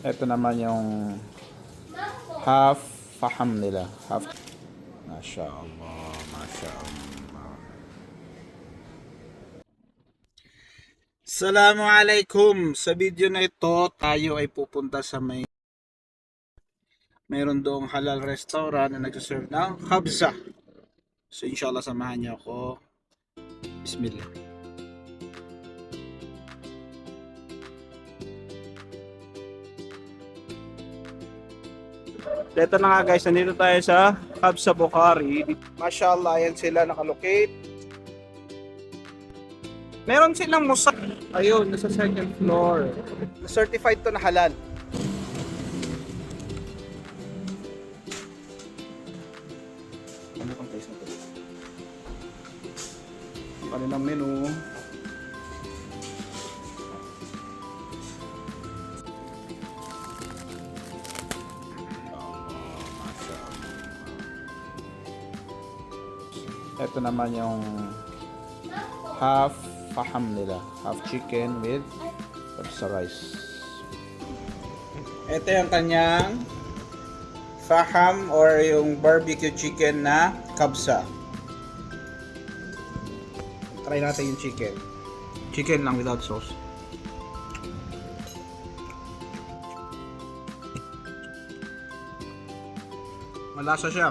Ito naman yung half faham nila. Half. Masya Allah, Masya Allah. Assalamualaikum. Sa video na ito, tayo ay pupunta sa mayroon doong halal restaurant na nagsaserve ng khabza. So inshallah samahan niyo ako. Bismillah. Ito na nga guys, nandito tayo sa Khabza Bukhari. Mashallah, yan sila nakalocate. Meron silang musak. Ayun, nasa second floor. Certified to na halal. Ano itong place na ito? Ang kanilang menu. Ito naman yung half faham nila, half chicken with kabsa rice. Ito yung kanyang faham or yung barbecue chicken na kabsa. Try natin yung chicken. Chicken lang without sauce. Malasa siya.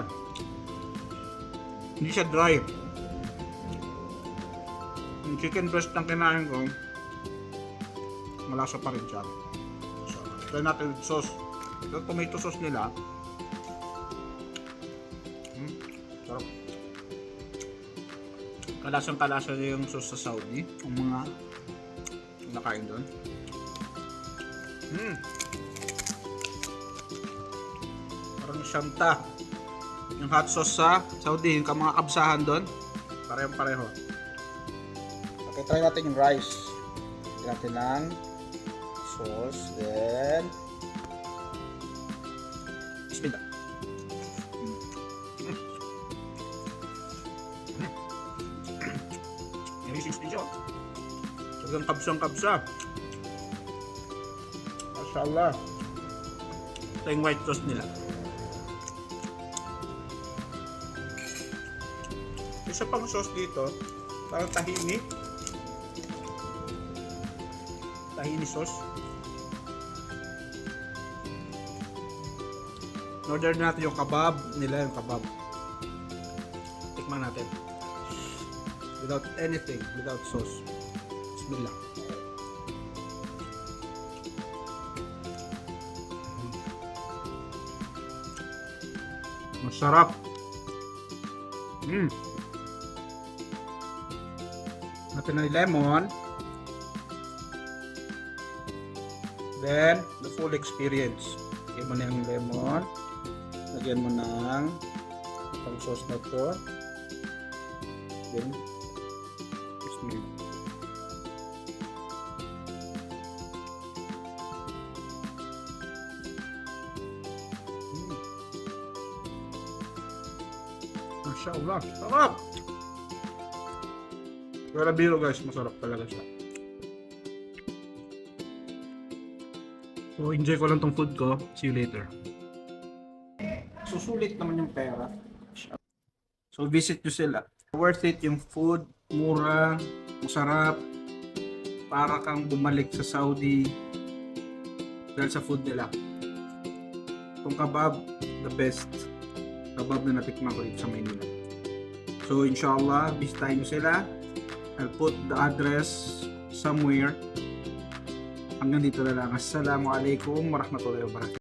Hindi siya dry. Yung chicken breast ng kinain ko, malasa pa rin siya. So, try natin with sauce. Yung tomato sauce nila, sarap. Kalasang kalasa yung sauce sa Saudi, yung mga nakain doon. Parang shanta. Yung hot sauce sa Saudi, yung mga kabsahan doon, parehong pareho. Okay, try natin yung rice. Lagyan natin ng sauce, then bismillah. Amazing stage oh. Talagang kabsang-kabsa. Mashallah. Ito yung white sauce nila. Isa pang sauce dito, parang tahini. Tahini sauce. Order natin yung kebab nila, yung kebab. Tikman natin. Without anything, without sauce. Bismillah. Masarap. Natin na yung lemon, then the full experience. Lagyan mo na yung lemon, lagyan mo ng itong sauce na ito, then bismillah. Mashallah, sarap! Pero biro guys, masarap talaga siya. So enjoy ko lang tong food ko. See you later. Susulit naman yung pera. So visit nyo sila. Worth it yung food, mura, masarap. Para kang bumalik sa Saudi dahil sa food nila. Itong kebab, the best kebab na natikman ko dito sa Maynila. So inshallah, bisitahin nyo sila. I'll put the address somewhere. Hanggang dito na lang. Assalamualaikum warahmatullahi wabarakatuh.